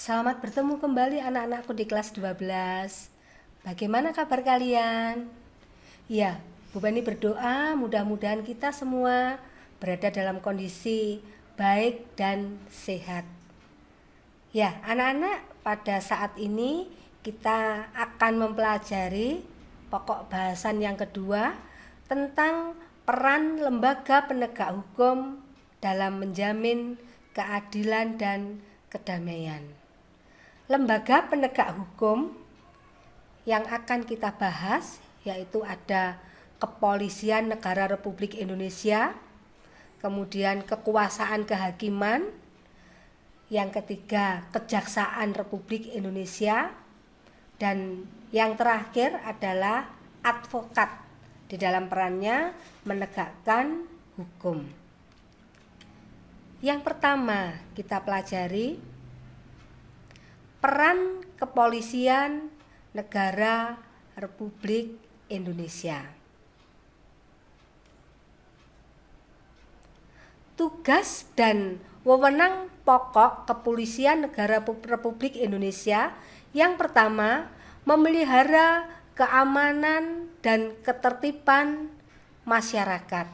Selamat bertemu kembali anak-anakku di kelas 12. Bagaimana kabar kalian? Ya, Bu Bani berdoa mudah-mudahan kita semua berada dalam kondisi baik dan sehat. Ya, anak-anak, pada saat ini kita akan mempelajari pokok bahasan yang kedua tentang peran lembaga penegak hukum dalam menjamin keadilan dan kedamaian. Lembaga penegak hukum yang akan kita bahas yaitu ada Kepolisian Negara Republik Indonesia, kemudian Kekuasaan Kehakiman, yang ketiga Kejaksaan Republik Indonesia, dan yang terakhir adalah advokat di dalam perannya menegakkan hukum. Yang pertama kita pelajari peran Kepolisian Negara Republik Indonesia. Tugas dan wewenang pokok Kepolisian Negara Republik Indonesia yang pertama, memelihara keamanan dan ketertiban masyarakat.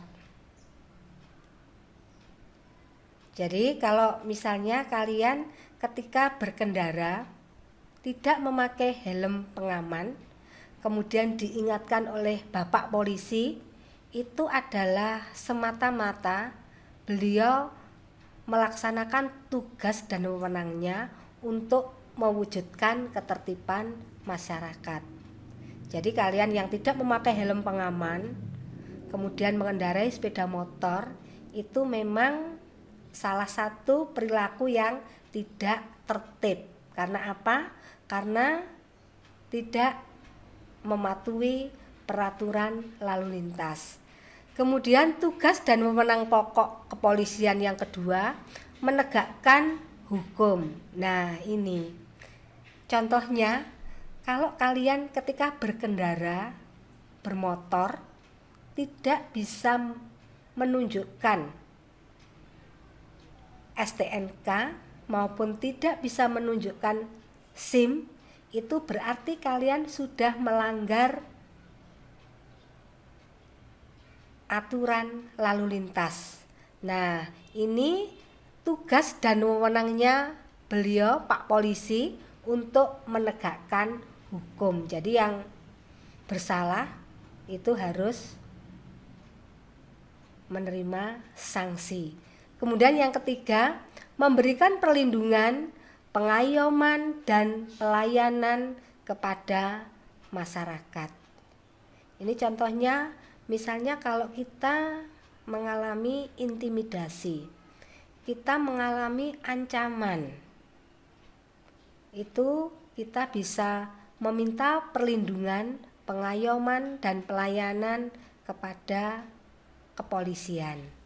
Jadi kalau misalnya kalian ketika berkendara tidak memakai helm pengaman, kemudian diingatkan oleh Bapak Polisi, itu adalah semata-mata beliau melaksanakan tugas dan wewenangnya untuk mewujudkan ketertiban masyarakat. Jadi kalian yang tidak memakai helm pengaman, kemudian mengendarai sepeda motor, itu memang salah satu perilaku yang tidak tertib. Karena apa? Karena tidak mematuhi peraturan lalu lintas. Kemudian tugas dan wewenang pokok kepolisian yang kedua, menegakkan hukum. Nah, ini contohnya, kalau kalian ketika berkendara bermotor tidak bisa menunjukkan STNK maupun tidak bisa menunjukkan SIM, itu berarti kalian sudah melanggar aturan lalu lintas. Nah, ini tugas dan wewenangnya beliau Pak Polisi untuk menegakkan hukum. Jadi yang bersalah itu harus menerima sanksi. Kemudian yang ketiga, memberikan perlindungan, pengayoman, dan pelayanan kepada masyarakat. Ini contohnya, misalnya kalau kita mengalami intimidasi, kita mengalami ancaman, itu kita bisa meminta perlindungan, pengayoman, dan pelayanan kepada kepolisian.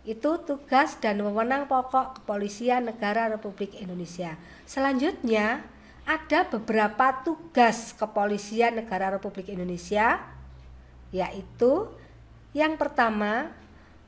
Itu tugas dan wewenang pokok Kepolisian Negara Republik Indonesia. Selanjutnya ada beberapa tugas Kepolisian Negara Republik Indonesia, yaitu yang pertama,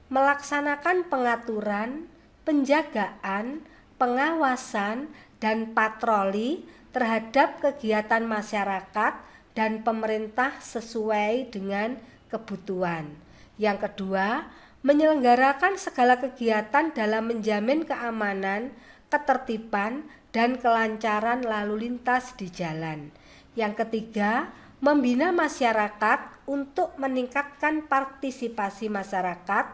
melaksanakan pengaturan, penjagaan, pengawasan, dan patroli terhadap kegiatan masyarakat dan pemerintah sesuai dengan kebutuhan. Yang kedua, menyelenggarakan segala kegiatan dalam menjamin keamanan, ketertiban, dan kelancaran lalu lintas di jalan. Yang ketiga, membina masyarakat untuk meningkatkan partisipasi masyarakat,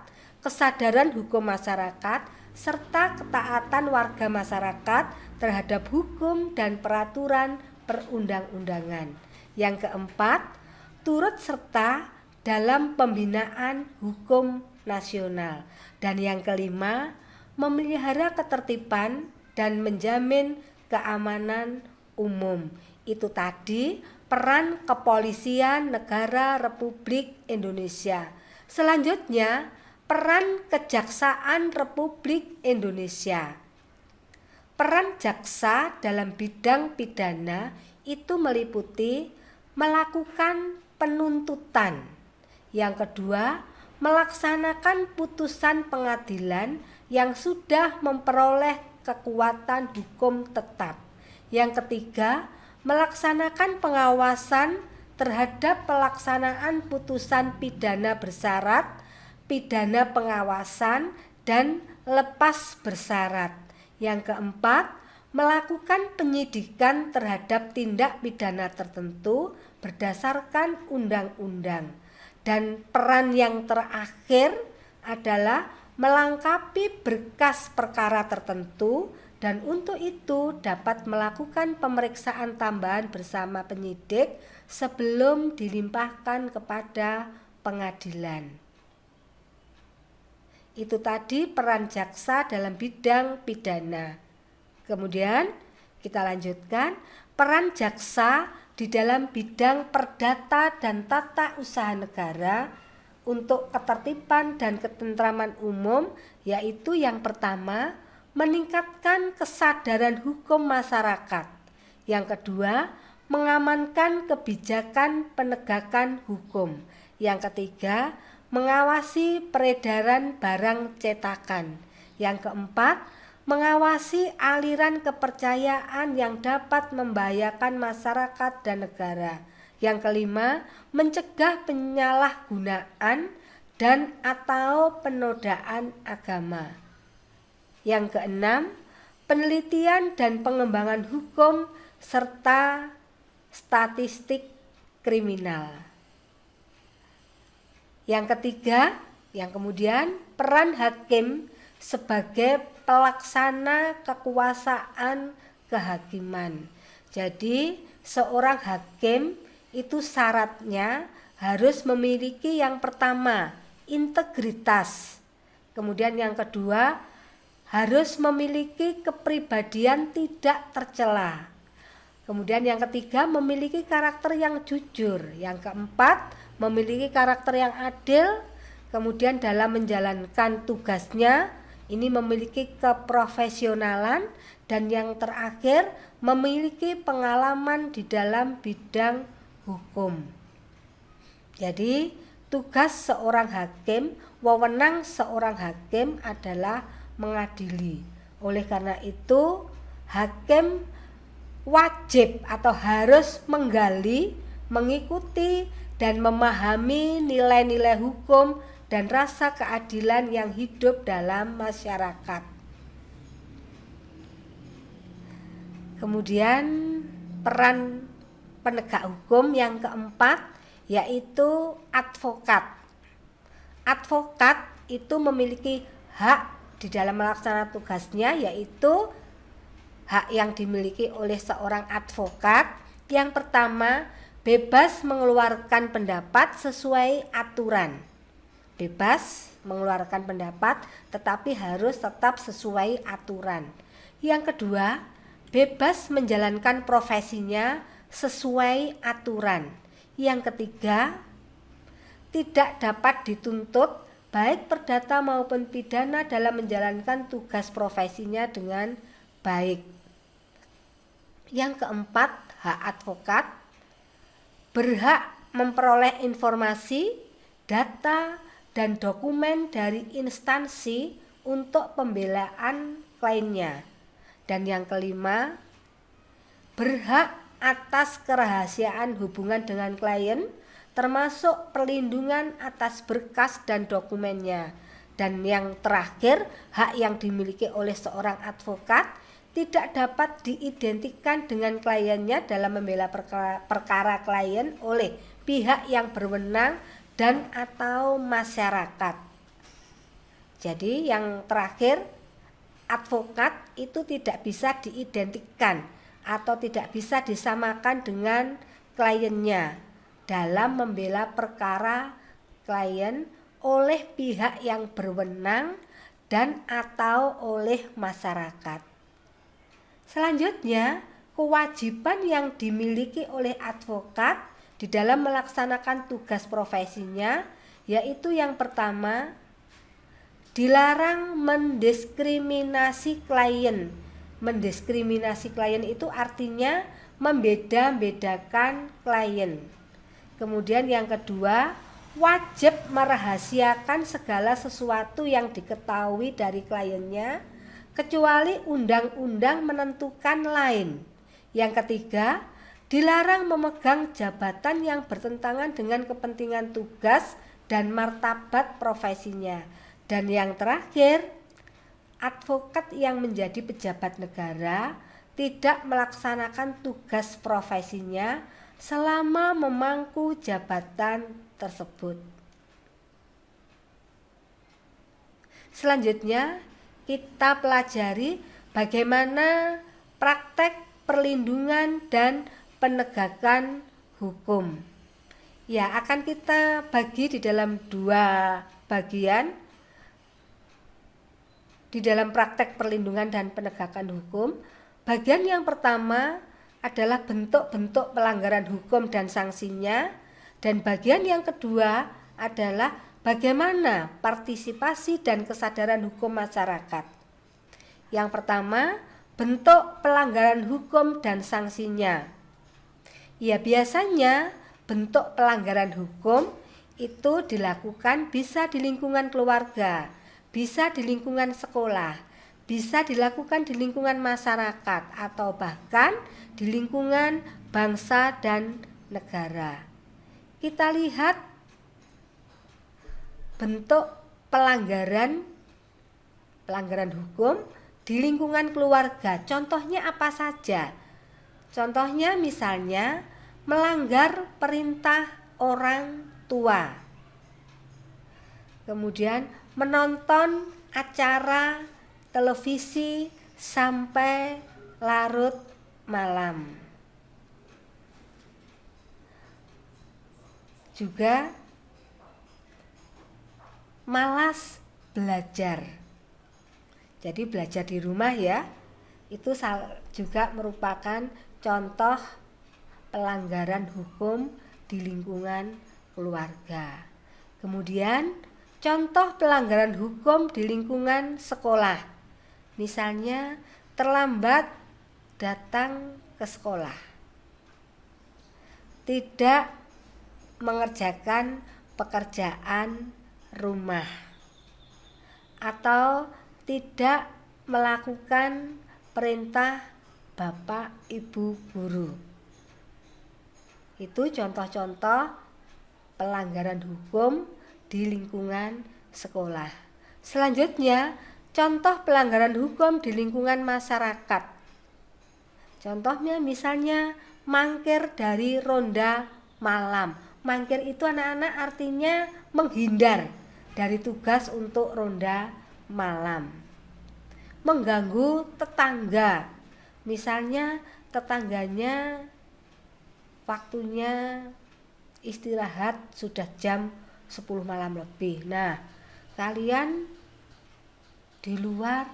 kesadaran hukum masyarakat, serta ketaatan warga masyarakat terhadap hukum dan peraturan perundang-undangan. Yang keempat, turut serta dalam pembinaan hukum nasional. Dan yang kelima, memelihara ketertiban dan menjamin keamanan umum. Itu tadi peran Kepolisian Negara Republik Indonesia. Selanjutnya, peran Kejaksaan Republik Indonesia. Peran jaksa dalam bidang pidana itu meliputi melakukan penuntutan. Yang kedua, melaksanakan putusan pengadilan yang sudah memperoleh kekuatan hukum tetap. Yang ketiga, melaksanakan pengawasan terhadap pelaksanaan putusan pidana bersyarat, pidana pengawasan, dan lepas bersyarat. Yang keempat, melakukan penyidikan terhadap tindak pidana tertentu berdasarkan undang-undang. Dan peran yang terakhir adalah melengkapi berkas perkara tertentu, dan untuk itu dapat melakukan pemeriksaan tambahan bersama penyidik sebelum dilimpahkan kepada pengadilan. Itu tadi peran jaksa dalam bidang pidana. Kemudian kita lanjutkan peran jaksa di dalam bidang perdata dan tata usaha negara untuk ketertiban dan ketentraman umum, yaitu yang pertama, meningkatkan kesadaran hukum masyarakat. Yang kedua, mengamankan kebijakan penegakan hukum. Yang ketiga, mengawasi peredaran barang cetakan. Yang keempat, mengawasi aliran kepercayaan yang dapat membahayakan masyarakat dan negara. Yang kelima, mencegah penyalahgunaan dan atau penodaan agama. Yang keenam, penelitian dan pengembangan hukum serta statistik kriminal. Yang ketiga, yang kemudian peran hakim sebagai pelaksana kekuasaan kehakiman. Jadi seorang hakim itu syaratnya harus memiliki yang pertama integritas. Kemudian yang kedua harus memiliki kepribadian tidak tercela. Kemudian yang ketiga memiliki karakter yang jujur. Yang keempat memiliki karakter yang adil. Kemudian dalam menjalankan tugasnya ini memiliki keprofesionalan, dan yang terakhir memiliki pengalaman di dalam bidang hukum. Jadi tugas seorang hakim, wewenang seorang hakim adalah mengadili. Oleh karena itu hakim wajib atau harus menggali, mengikuti, dan memahami nilai-nilai hukum dan rasa keadilan yang hidup dalam masyarakat. Kemudian peran penegak hukum yang keempat yaitu advokat. Advokat itu memiliki hak di dalam melaksanakan tugasnya, yaitu hak yang dimiliki oleh seorang advokat. Yang pertama, bebas mengeluarkan pendapat sesuai aturan. Bebas mengeluarkan pendapat tetapi harus tetap sesuai aturan. Yang kedua, bebas menjalankan profesinya sesuai aturan. Yang ketiga, tidak dapat dituntut baik perdata maupun pidana dalam menjalankan tugas profesinya dengan baik. Yang keempat, hak advokat berhak memperoleh informasi, data, dan dokumen dari instansi untuk pembelaan kliennya. Dan yang kelima, berhak atas kerahasiaan hubungan dengan klien, termasuk perlindungan atas berkas dan dokumennya. Dan yang terakhir, hak yang dimiliki oleh seorang advokat tidak dapat diidentikan dengan kliennya dalam membela perkara klien oleh pihak yang berwenang dan atau masyarakat. Jadi yang terakhir, advokat itu tidak bisa diidentikan atau tidak bisa disamakan dengan kliennya dalam membela perkara klien oleh pihak yang berwenang dan atau oleh masyarakat. Selanjutnya, kewajiban yang dimiliki oleh advokat di dalam melaksanakan tugas profesinya yaitu yang pertama, dilarang mendiskriminasi klien. Mendiskriminasi klien itu artinya membeda-bedakan klien. Kemudian yang kedua, wajib merahasiakan segala sesuatu yang diketahui dari kliennya kecuali undang-undang menentukan lain. Yang ketiga, dilarang memegang jabatan yang bertentangan dengan kepentingan tugas dan martabat profesinya. Dan yang terakhir, advokat yang menjadi pejabat negara tidak melaksanakan tugas profesinya selama memangku jabatan tersebut. Selanjutnya, kita pelajari bagaimana praktek perlindungan dan penegakan hukum. Ya, akan kita bagi di dalam 2 bagian. Di dalam praktek perlindungan dan penegakan hukum, bagian yang pertama adalah bentuk-bentuk pelanggaran hukum dan sanksinya, dan bagian yang kedua adalah bagaimana partisipasi dan kesadaran hukum masyarakat. Yang pertama, bentuk pelanggaran hukum dan sanksinya. Ya, biasanya bentuk pelanggaran hukum itu dilakukan bisa di lingkungan keluarga, bisa di lingkungan sekolah, bisa dilakukan di lingkungan masyarakat, atau bahkan di lingkungan bangsa dan negara. Kita lihat bentuk pelanggaran hukum di lingkungan keluarga. Contohnya apa saja? Contohnya misalnya melanggar perintah orang tua. Kemudian menonton acara televisi sampai larut malam. Juga malas belajar. Jadi belajar di rumah ya, itu juga merupakan contoh pelanggaran hukum di lingkungan keluarga. Kemudian contoh pelanggaran hukum di lingkungan sekolah. Misalnya terlambat datang ke sekolah, tidak mengerjakan pekerjaan rumah, atau tidak melakukan perintah bapak ibu guru. Itu contoh-contoh pelanggaran hukum di lingkungan sekolah. Selanjutnya, contoh pelanggaran hukum di lingkungan masyarakat. Contohnya misalnya mangkir dari ronda malam. Mangkir itu anak-anak artinya menghindar dari tugas untuk ronda malam. Mengganggu tetangga. Misalnya tetangganya waktunya istirahat sudah jam 10 malam lebih. Nah, kalian di luar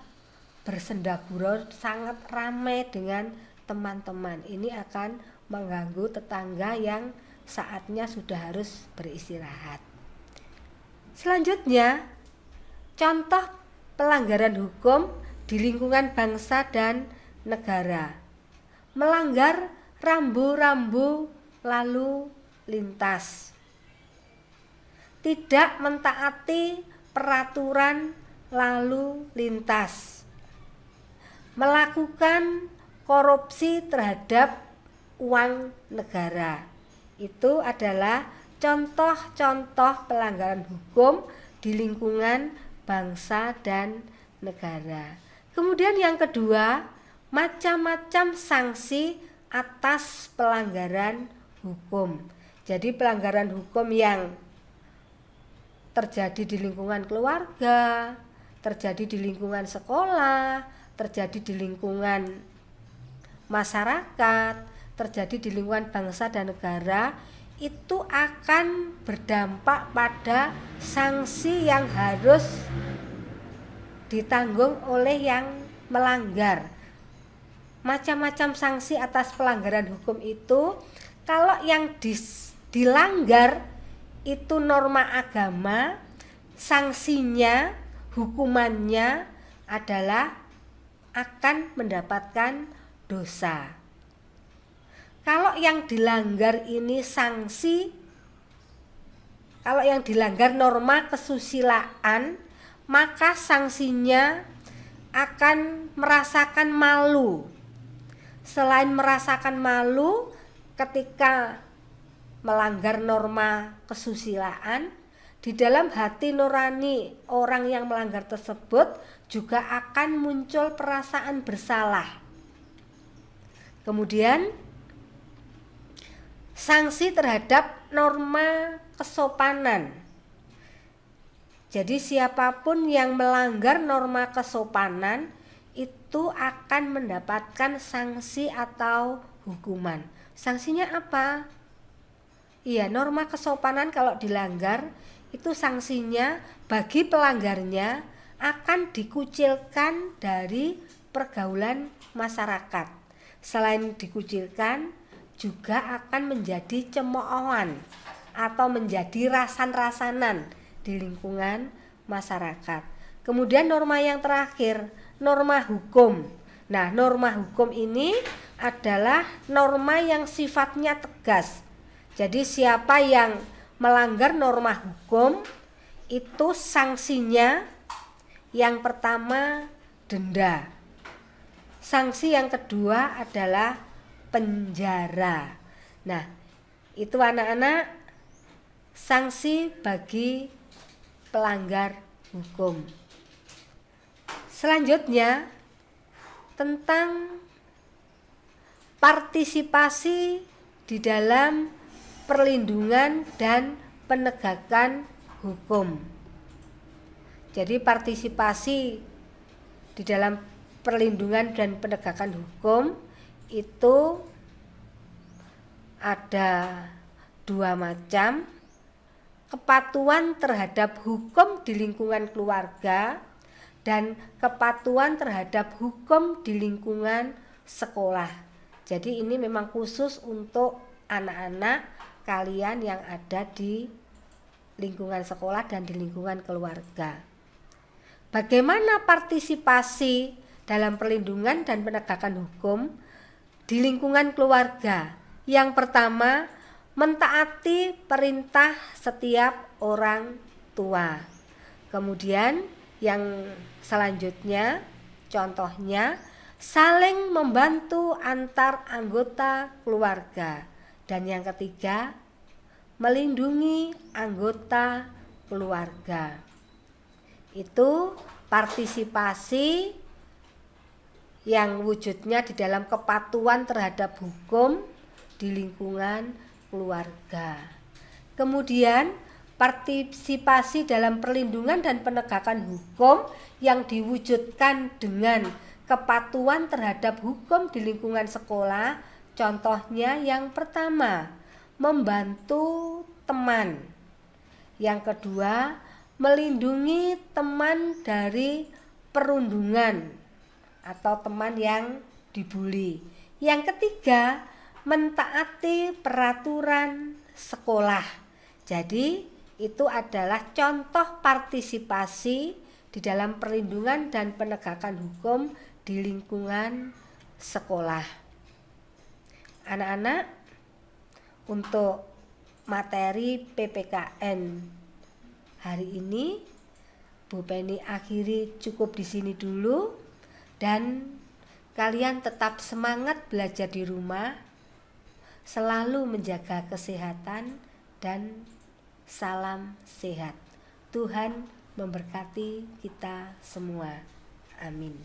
bersendagurau sangat ramai dengan teman-teman. Ini akan mengganggu tetangga yang saatnya sudah harus beristirahat. Selanjutnya, contoh pelanggaran hukum di lingkungan bangsa dan negara. Melanggar rambu-rambu lalu lintas. Tidak mentaati peraturan lalu lintas. Melakukan korupsi terhadap uang negara. Itu adalah contoh-contoh pelanggaran hukum di lingkungan bangsa dan negara. Kemudian yang kedua, macam-macam sanksi atas pelanggaran hukum. Jadi pelanggaran hukum yang terjadi di lingkungan keluarga, terjadi di lingkungan sekolah, terjadi di lingkungan masyarakat, terjadi di lingkungan bangsa dan negara, itu akan berdampak pada sanksi yang harus ditanggung oleh yang melanggar. Macam-macam sanksi atas pelanggaran hukum itu, kalau yang dilanggar itu norma agama, sanksinya, hukumannya adalah akan mendapatkan dosa. Kalau yang dilanggar ini sanksi, kalau yang dilanggar norma kesusilaan, maka sanksinya akan merasakan malu. selain merasakan malu ketika melanggar norma kesusilaan, di dalam hati nurani orang yang melanggar tersebut juga akan muncul perasaan bersalah. Kemudian sanksi terhadap norma kesopanan. Jadi siapapun yang melanggar norma kesopanan itu akan mendapatkan sanksi atau hukuman. Sanksinya apa? Iya, norma kesopanan kalau dilanggar itu sanksinya bagi pelanggarnya akan dikucilkan dari pergaulan masyarakat. Selain dikucilkan, juga akan menjadi cemoohan atau menjadi rasan-rasanan di lingkungan masyarakat. Kemudian norma yang terakhir, norma hukum. Nah, norma hukum ini adalah norma yang sifatnya tegas. Jadi siapa yang melanggar norma hukum itu sanksinya yang pertama denda. Sanksi yang kedua adalah penjara. Nah, itu anak-anak sanksi bagi pelanggar hukum. Selanjutnya tentang partisipasi di dalam perlindungan dan penegakan hukum. Jadi partisipasi di dalam perlindungan dan penegakan hukum itu ada dua macam. Kepatuhan terhadap hukum di lingkungan keluarga dan kepatuhan terhadap hukum di lingkungan sekolah. Jadi ini memang khusus untuk anak-anak kalian yang ada di lingkungan sekolah dan di lingkungan keluarga. Bagaimana partisipasi dalam perlindungan dan penegakan hukum di lingkungan keluarga? Yang pertama, mentaati perintah setiap orang tua. Kemudian yang selanjutnya, contohnya saling membantu antar anggota keluarga. Dan yang ketiga, melindungi anggota keluarga. Itu partisipasi yang wujudnya di dalam kepatuhan terhadap hukum di lingkungan keluarga. Kemudian partisipasi dalam perlindungan dan penegakan hukum yang diwujudkan dengan kepatuhan terhadap hukum di lingkungan sekolah. Contohnya yang pertama, membantu teman. Yang kedua, melindungi teman dari perundungan atau teman yang dibully. Yang ketiga, mentaati peraturan sekolah. Jadi itu adalah contoh partisipasi di dalam perlindungan dan penegakan hukum di lingkungan sekolah. Anak-anak, untuk materi PPKN hari ini Bu Penny akhiri cukup di sini dulu, dan kalian tetap semangat belajar di rumah, selalu menjaga kesehatan, dan salam sehat. Tuhan memberkati kita semua. Amin.